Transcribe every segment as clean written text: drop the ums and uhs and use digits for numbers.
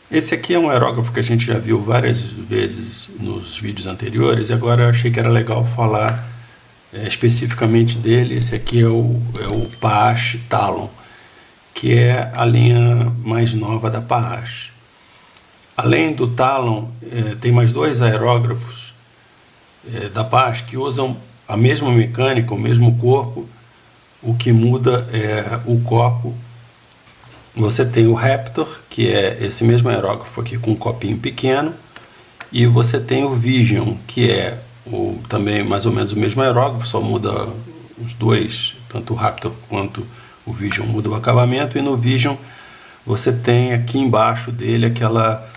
Esse aqui é um aerógrafo que a gente já viu várias vezes nos vídeos anteriores e agora eu achei que era legal falar especificamente dele. Esse aqui é o Paash Talon, que é a linha mais nova da Paash. Além do Talon, tem mais dois aerógrafos da Paash que usam a mesma mecânica, o mesmo corpo. O que muda é o copo. Você tem o Raptor, que é esse mesmo aerógrafo aqui com um copinho pequeno, e você tem o Vision, que é também mais ou menos o mesmo aerógrafo, só muda os dois, tanto o Raptor quanto o Vision muda o acabamento, e no Vision você tem aqui embaixo dele aquela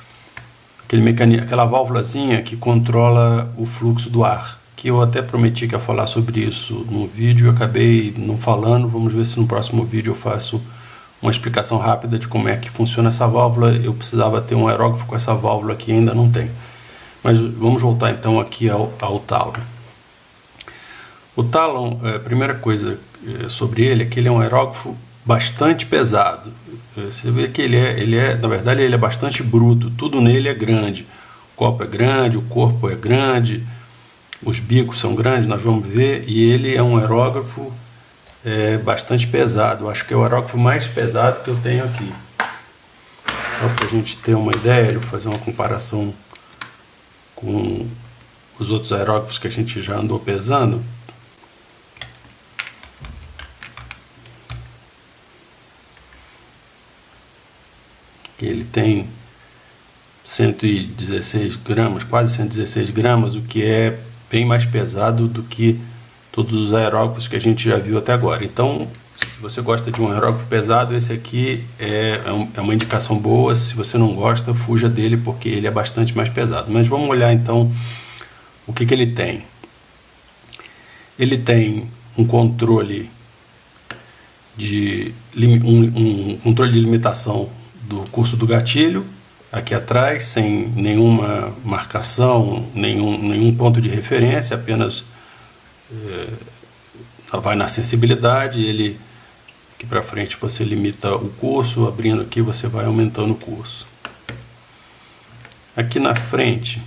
válvulazinha que controla o fluxo do ar, que eu até prometi que ia falar sobre isso no vídeo e acabei não falando. Vamos ver se no próximo vídeo eu faço uma explicação rápida de como é que funciona essa válvula. Eu precisava ter um aerógrafo com essa válvula aqui, ainda não tem. Mas vamos voltar então aqui ao Talon. O Talon, a primeira coisa sobre ele é que ele é um aerógrafo bastante pesado. Você vê que na verdade ele é bastante bruto, tudo nele é grande. O copo é grande, o corpo é grande, os bicos são grandes, nós vamos ver, e ele é um aerógrafo bastante pesado. Eu acho que é o aerógrafo mais pesado que eu tenho aqui. Só para a gente ter uma ideia, eu vou fazer uma comparação com os outros aerógrafos que a gente já andou pesando. Ele tem 116 gramas, quase 116 gramas, o que é bem mais pesado do que todos os aerógrafos que a gente já viu até agora. Então, se você gosta de um aerógrafo pesado, esse aqui é uma indicação boa. Se você não gosta, fuja dele, porque ele é bastante mais pesado. Mas vamos olhar então o que ele tem. Ele tem um controle um controle de limitação do curso do gatilho aqui atrás, sem nenhuma marcação, nenhum ponto de referência, apenas vai na sensibilidade. Ele aqui para frente você limita o curso, abrindo aqui você vai aumentando o curso. Aqui na frente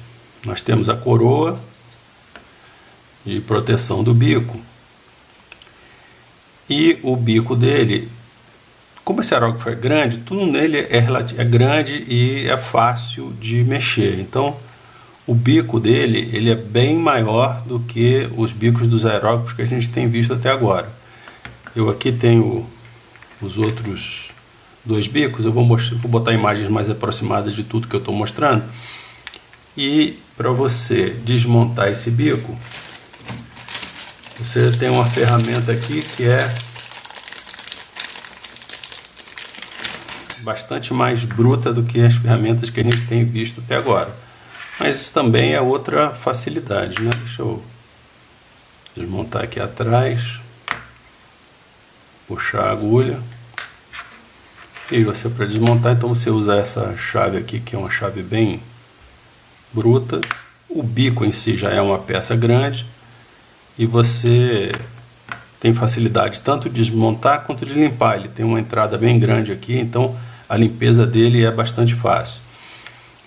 nós temos a coroa de proteção do bico, e o bico dele, como esse aerógrafo é grande, tudo nele é grande e é fácil de mexer. Então o bico dele ele é bem maior do que os bicos dos aerógrafos que a gente tem visto até agora. Eu aqui tenho os outros dois bicos, eu vou botar imagens mais aproximadas de tudo que eu estou mostrando. E para você desmontar esse bico, você tem uma ferramenta aqui que é bastante mais bruta do que as ferramentas que a gente tem visto até agora. Mas isso também é outra facilidade, né? Deixa eu desmontar aqui atrás, puxar a agulha. E você, para desmontar, então você usa essa chave aqui, que é uma chave bem bruta. O bico em si já é uma peça grande e você tem facilidade tanto de desmontar quanto de limpar. Ele tem uma entrada bem grande aqui, então a limpeza dele é bastante fácil.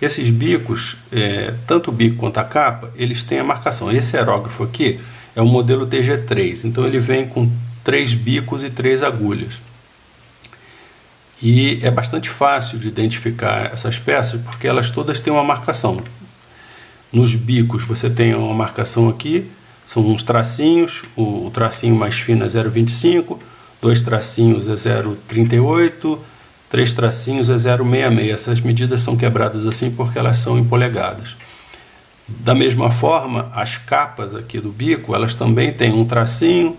Esses bicos, tanto o bico quanto a capa, eles têm a marcação. Esse aerógrafo aqui é o modelo TG3, então ele vem com 3 bicos e 3 agulhas. E é bastante fácil de identificar essas peças, porque elas todas têm uma marcação. Nos bicos você tem uma marcação aqui, são uns tracinhos, o tracinho mais fino é 0,25, 2 tracinhos é 0,38, 3 tracinhos é 0,66. Essas medidas são quebradas assim porque elas são em polegadas. Da mesma forma, as capas aqui do bico, elas também têm um tracinho,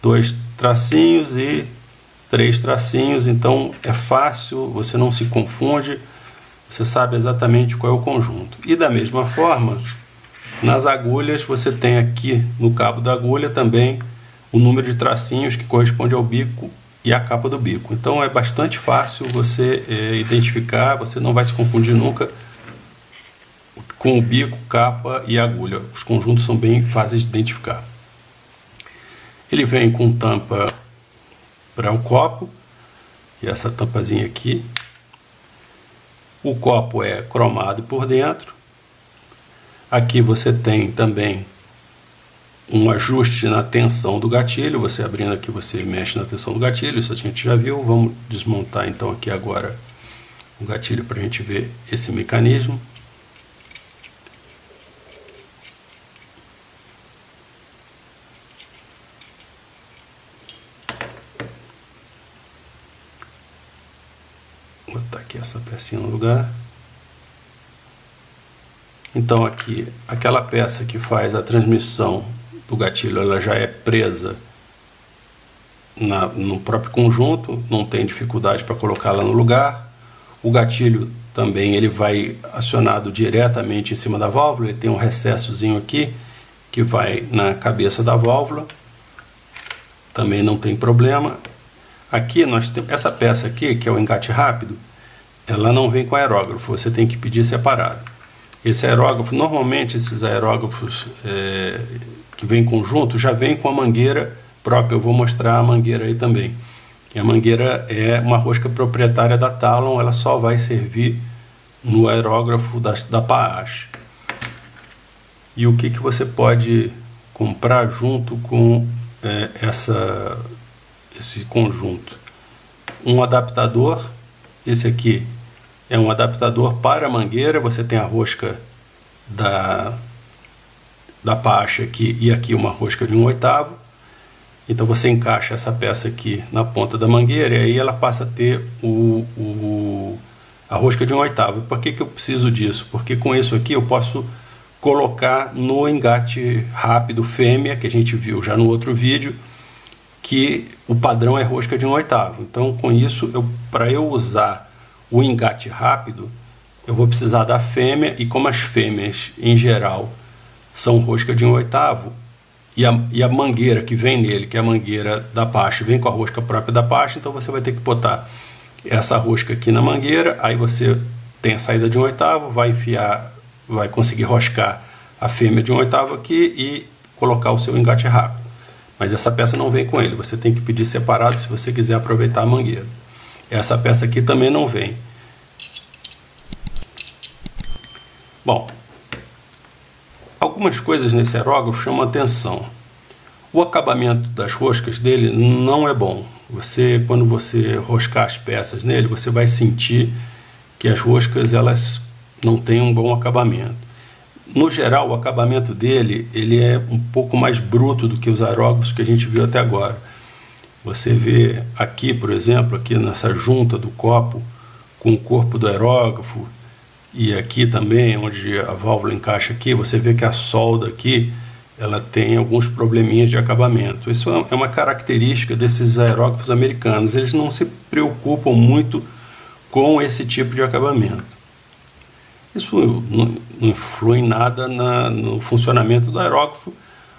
2 tracinhos e 3 tracinhos, então é fácil, você não se confunde, você sabe exatamente qual é o conjunto. E da mesma forma, nas agulhas, você tem aqui no cabo da agulha também o número de tracinhos que corresponde ao bico e a capa do bico. Então é bastante fácil você identificar, você não vai se confundir nunca com o bico, capa e agulha. Os conjuntos são bem fáceis de identificar. Ele vem com tampa para o copo, que é essa tampazinha aqui. O copo é cromado por dentro. Aqui você tem também um ajuste na tensão do gatilho. Você abrindo aqui, você mexe na tensão do gatilho. Isso a gente já viu. Vamos desmontar então aqui agora o gatilho para a gente ver esse mecanismo. Vou botar aqui essa pecinha no lugar. Então aqui, aquela peça que faz a transmissão do gatilho, ela já é presa no próprio conjunto, não tem dificuldade para colocá-la no lugar. O gatilho também ele vai acionado diretamente em cima da válvula, ele tem um recessozinho aqui que vai na cabeça da válvula, também não tem problema. Aqui nós temos essa peça aqui, que é o engate rápido, ela não vem com aerógrafo, você tem que pedir separado. Esse aerógrafo, normalmente esses aerógrafos que vem conjunto, já vem com a mangueira própria. Eu vou mostrar a mangueira aí também. E a mangueira é uma rosca proprietária da Talon, ela só vai servir no aerógrafo da Paash. E o que você pode comprar junto com esse conjunto? Um adaptador, esse aqui é um adaptador para a mangueira. Você tem a rosca da Paash aqui e aqui uma rosca de 1/8. Então você encaixa essa peça aqui na ponta da mangueira e aí ela passa a ter a rosca de 1/8. Por que eu preciso disso? Porque com isso aqui eu posso colocar no engate rápido fêmea, que a gente viu já no outro vídeo, que o padrão é rosca de 1/8. Então com isso, para eu usar o engate rápido, eu vou precisar da fêmea, e como as fêmeas em geral são rosca de 1/8, e a mangueira que vem nele, que é a mangueira da Paash, vem com a rosca própria da Paash, então você vai ter que botar essa rosca aqui na mangueira, aí você tem a saída de 1/8, vai conseguir roscar a fêmea de 1/8 aqui e colocar o seu engate rápido. Mas essa peça não vem com ele, você tem que pedir separado se você quiser aproveitar a mangueira. Essa peça aqui também não vem. Bom, algumas coisas nesse aerógrafo chamam a atenção. O acabamento das roscas dele não é bom. Quando você roscar as peças nele, você vai sentir que as roscas elas não têm um bom acabamento. No geral, o acabamento dele ele é um pouco mais bruto do que os aerógrafos que a gente viu até agora. Você vê aqui, por exemplo, aqui nessa junta do copo com o corpo do aerógrafo, e aqui também, onde a válvula encaixa aqui, você vê que a solda aqui, ela tem alguns probleminhas de acabamento. Isso é uma característica desses aerógrafos americanos. Eles não se preocupam muito com esse tipo de acabamento. Isso não influi em nada no funcionamento do aerógrafo,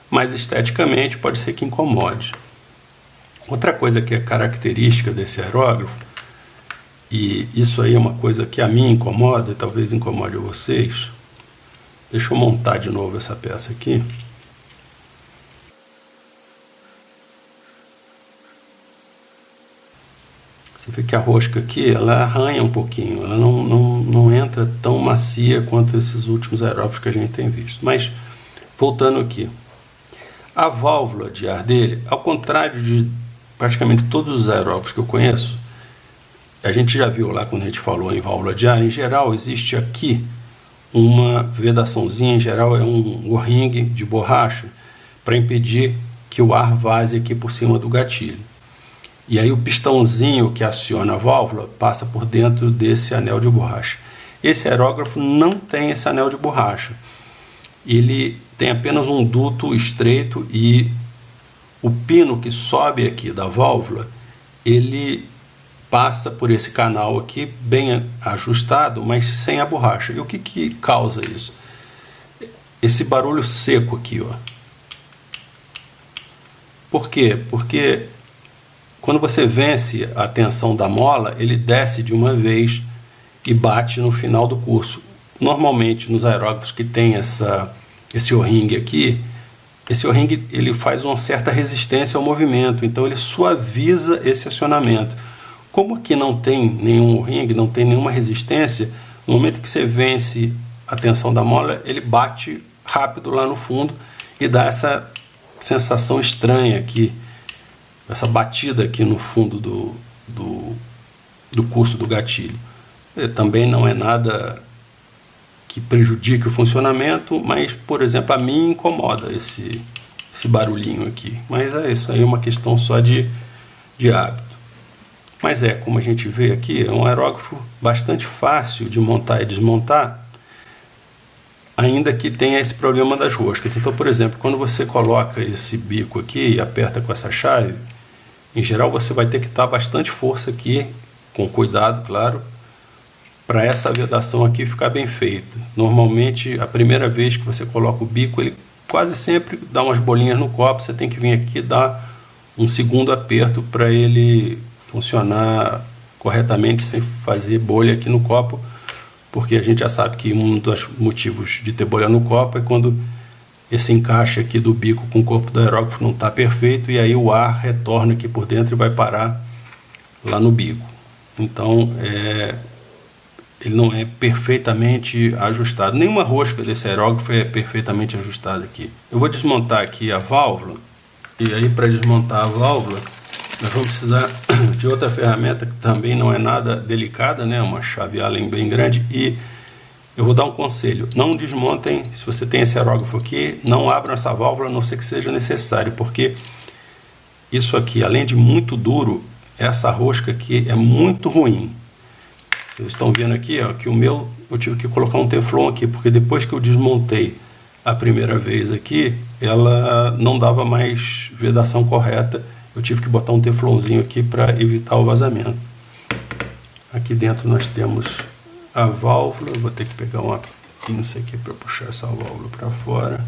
mas esteticamente pode ser que incomode. Outra coisa que é característica desse aerógrafo, e isso aí é uma coisa que a mim incomoda e talvez incomode a vocês. Deixa eu montar de novo essa peça aqui. Você vê que a rosca aqui, ela arranha um pouquinho, ela não entra tão macia quanto esses últimos aerógrafos que a gente tem visto. Mas, voltando aqui, a válvula de ar dele, ao contrário de praticamente todos os aerógrafos que eu conheço, a gente já viu lá quando a gente falou em válvula de ar, em geral existe aqui uma vedaçãozinha, em geral é um O-ring de borracha, para impedir que o ar vaze aqui por cima do gatilho. E aí o pistãozinho que aciona a válvula passa por dentro desse anel de borracha. Esse aerógrafo não tem esse anel de borracha. Ele tem apenas um duto estreito e o pino que sobe aqui da válvula, ele passa por esse canal aqui bem ajustado, mas sem a borracha. E o que causa isso? Esse barulho seco aqui, ó. Por quê? Porque quando você vence a tensão da mola, ele desce de uma vez e bate no final do curso. Normalmente nos aerógrafos que tem esse O-ring aqui, esse O-ring ele faz uma certa resistência ao movimento, então ele suaviza esse acionamento. Como aqui não tem nenhum O-ring, não tem nenhuma resistência, No momento que você vence a tensão da mola, ele bate rápido lá no fundo e dá essa sensação estranha aqui, essa batida aqui no fundo do curso do gatilho. Também não é nada que prejudique o funcionamento, mas, por exemplo, a mim incomoda esse barulhinho aqui. Mas isso aí é uma questão só de hábito. Mas como a gente vê aqui, é um aerógrafo bastante fácil de montar e desmontar, ainda que tenha esse problema das roscas. Então, por exemplo, quando você coloca esse bico aqui e aperta com essa chave, em geral você vai ter que dar bastante força aqui, com cuidado, claro, para essa vedação aqui ficar bem feita. Normalmente, a primeira vez que você coloca o bico, ele quase sempre dá umas bolinhas no copo, você tem que vir aqui e dar um segundo aperto para ele funcionar corretamente sem fazer bolha aqui no copo, porque a gente já sabe que um dos motivos de ter bolha no copo é quando esse encaixe aqui do bico com o corpo do aerógrafo não está perfeito e aí o ar retorna aqui por dentro e vai parar lá no bico. Então, ele não é perfeitamente ajustado. Nenhuma rosca desse aerógrafo é perfeitamente ajustada aqui. Eu vou desmontar aqui a válvula, e aí para desmontar a válvula, nós vamos precisar de outra ferramenta que também não é nada delicada, né? Uma chave Allen bem grande. E eu vou dar um conselho: não desmontem, se você tem esse aerógrafo aqui, não abram essa válvula a não ser que seja necessário, porque isso aqui, além de muito duro, essa rosca aqui é muito ruim. Vocês estão vendo aqui, ó, que o meu, eu tive que colocar um teflon aqui, porque depois que eu desmontei a primeira vez aqui, ela não dava mais vedação correta. Eu tive que botar um teflonzinho aqui para evitar o vazamento. Aqui dentro nós temos a válvula. Eu vou ter que pegar uma pinça aqui para puxar essa válvula para fora.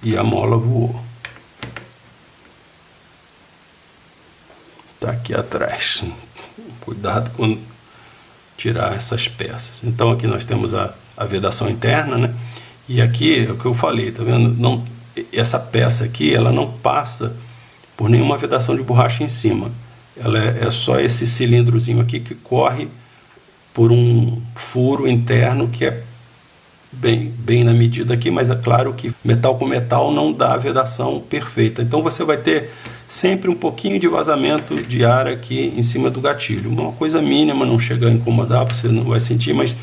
E a mola voou. Está aqui atrás. Cuidado quando tirar essas peças. Então aqui nós temos a vedação interna, né? E aqui é o que eu falei, tá vendo? Não, essa peça aqui, ela não passa por nenhuma vedação de borracha em cima. Ela é só esse cilindrozinho aqui que corre por um furo interno que é bem na medida aqui, mas é claro que metal com metal não dá a vedação perfeita. Então você vai ter sempre um pouquinho de vazamento de ar aqui em cima do gatilho. Uma coisa mínima, não chega a incomodar, você não vai sentir, mas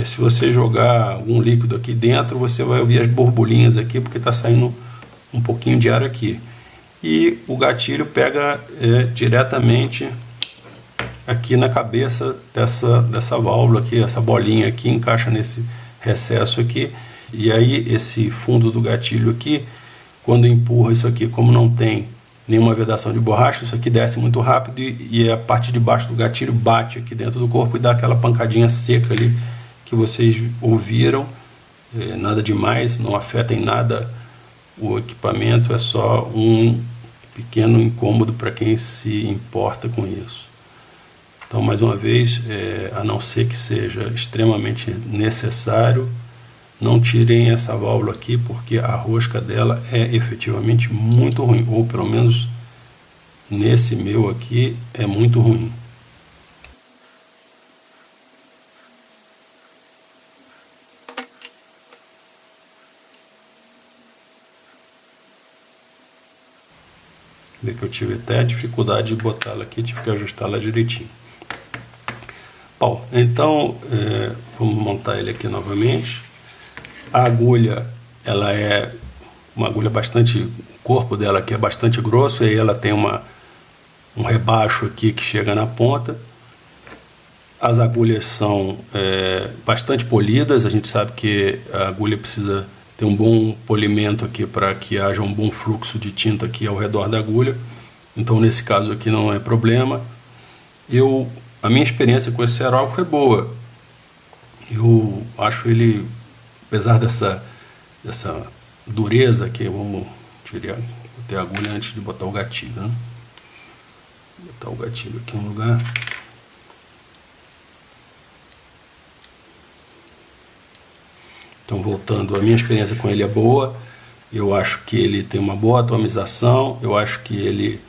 se você jogar algum líquido aqui dentro, você vai ouvir as borbulhinhas aqui, porque está saindo um pouquinho de ar aqui. E o gatilho pega diretamente aqui na cabeça dessa válvula aqui, essa bolinha aqui, encaixa nesse recesso aqui, e aí esse fundo do gatilho aqui, quando empurra isso aqui, como não tem nenhuma vedação de borracha, isso aqui desce muito rápido e a parte de baixo do gatilho bate aqui dentro do corpo e dá aquela pancadinha seca ali que vocês ouviram. Nada demais, não afeta em nada o equipamento, é só um pequeno incômodo para quem se importa com isso. Então, mais uma vez, a não ser que seja extremamente necessário, não tirem essa válvula aqui, porque a rosca dela é efetivamente muito ruim, ou pelo menos nesse meu aqui é muito ruim. Vê que eu tive até dificuldade de botar ela aqui, tive que ajustá-la direitinho. Bom, então vamos montar ele aqui novamente. A agulha, ela é uma agulha bastante, o corpo dela aqui é bastante grosso, e aí ela tem um rebaixo aqui que chega na ponta. As agulhas são bastante polidas, a gente sabe que a agulha precisa ter um bom polimento aqui para que haja um bom fluxo de tinta aqui ao redor da agulha. Então nesse caso aqui não é problema. A minha experiência com esse aerógrafo é boa. Eu acho ele, apesar dessa dureza aqui, vamos tirar a agulha antes de botar o gatilho, né? Botar o gatilho aqui no lugar. Então, voltando, a minha experiência com ele é boa. Eu acho que ele tem uma boa atomização. Eu acho que ele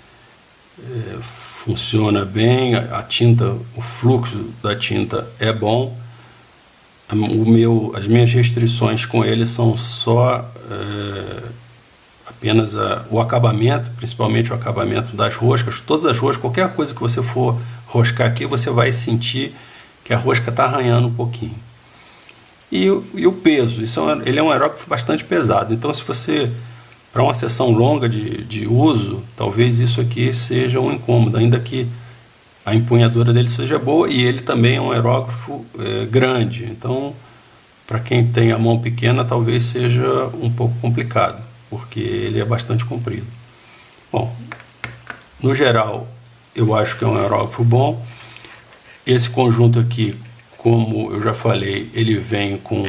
funciona bem, a tinta, o fluxo da tinta é bom. As minhas restrições com ele são só apenas o acabamento, principalmente o acabamento das roscas. Todas as roscas, qualquer coisa que você for roscar aqui, você vai sentir que a rosca está arranhando um pouquinho. E o peso, ele é um aerógrafo bastante pesado, então se você, para uma sessão longa de uso, talvez isso aqui seja um incômodo, ainda que a empunhadura dele seja boa, e ele também é um aerógrafo grande, então para quem tem a mão pequena talvez seja um pouco complicado, porque ele é bastante comprido. Bom, no geral eu acho que é um aerógrafo bom. Esse conjunto aqui, como eu já falei, ele vem com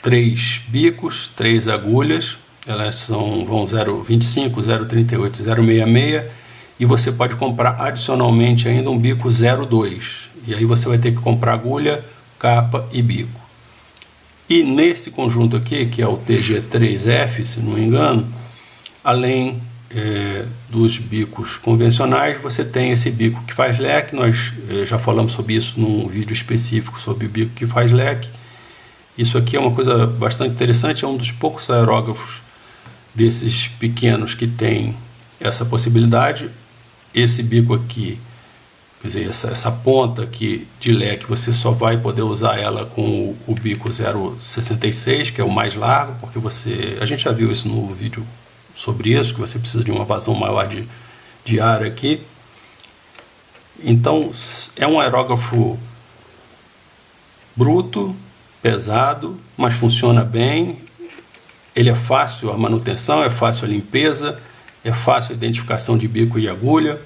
3 bicos, 3 agulhas, elas vão 0,25, 0,38, 0,66, e você pode comprar adicionalmente ainda um bico 0,2, e aí você vai ter que comprar agulha, capa e bico. E nesse conjunto aqui, que é o TG3F, se não me engano, além dos bicos convencionais, você tem esse bico que faz leque. Nós já falamos sobre isso num vídeo específico sobre o bico que faz leque. Isso aqui é uma coisa bastante interessante, é um dos poucos aerógrafos desses pequenos que tem essa possibilidade. Esse bico aqui, quer dizer, essa ponta aqui de leque, você só vai poder usar ela com o bico 0,66, que é o mais largo, porque a gente já viu isso no vídeo sobre isso, que você precisa de uma vazão maior de ar aqui. Então é um aerógrafo bruto, pesado, mas funciona bem. Ele é fácil a manutenção, é fácil a limpeza, é fácil a identificação de bico e agulha.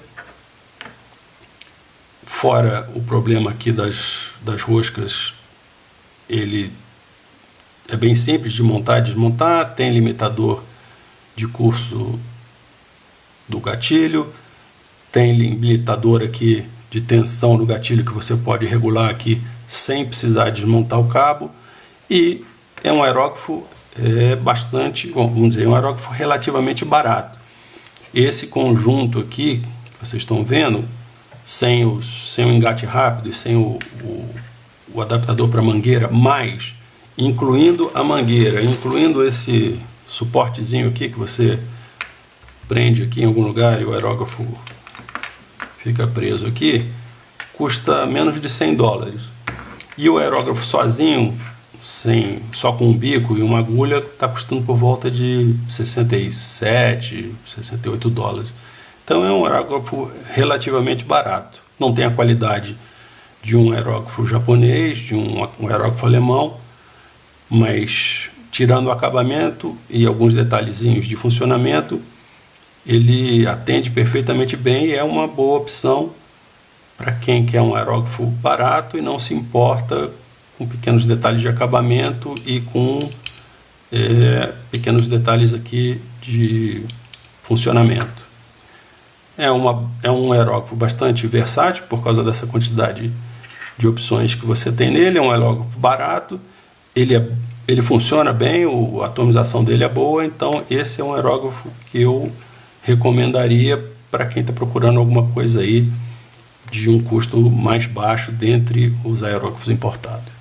Fora o problema aqui das roscas, ele é bem simples de montar e desmontar, tem limitador de curso do gatilho, tem limitador aqui de tensão do gatilho que você pode regular aqui sem precisar desmontar o cabo, e é um aerógrafo vamos dizer, um aerógrafo relativamente barato. Esse conjunto aqui que vocês estão vendo, sem o engate rápido e sem o adaptador para mangueira, mas incluindo a mangueira, incluindo esse suportezinho aqui que você prende aqui em algum lugar e o aerógrafo fica preso aqui, custa menos de $100. E o aerógrafo sozinho, só com um bico e uma agulha, está custando por volta de $67, $68. Então é um aerógrafo relativamente barato. Não tem a qualidade de um aerógrafo japonês, de um aerógrafo alemão, mas tirando o acabamento e alguns detalhezinhos de funcionamento, ele atende perfeitamente bem e é uma boa opção para quem quer um aerógrafo barato e não se importa com pequenos detalhes de acabamento e com pequenos detalhes aqui de funcionamento. É um aerógrafo bastante versátil por causa dessa quantidade de opções que você tem nele. É um aerógrafo barato, ele funciona bem, a atomização dele é boa, então esse é um aerógrafo que eu recomendaria para quem está procurando alguma coisa aí de um custo mais baixo dentre os aerógrafos importados.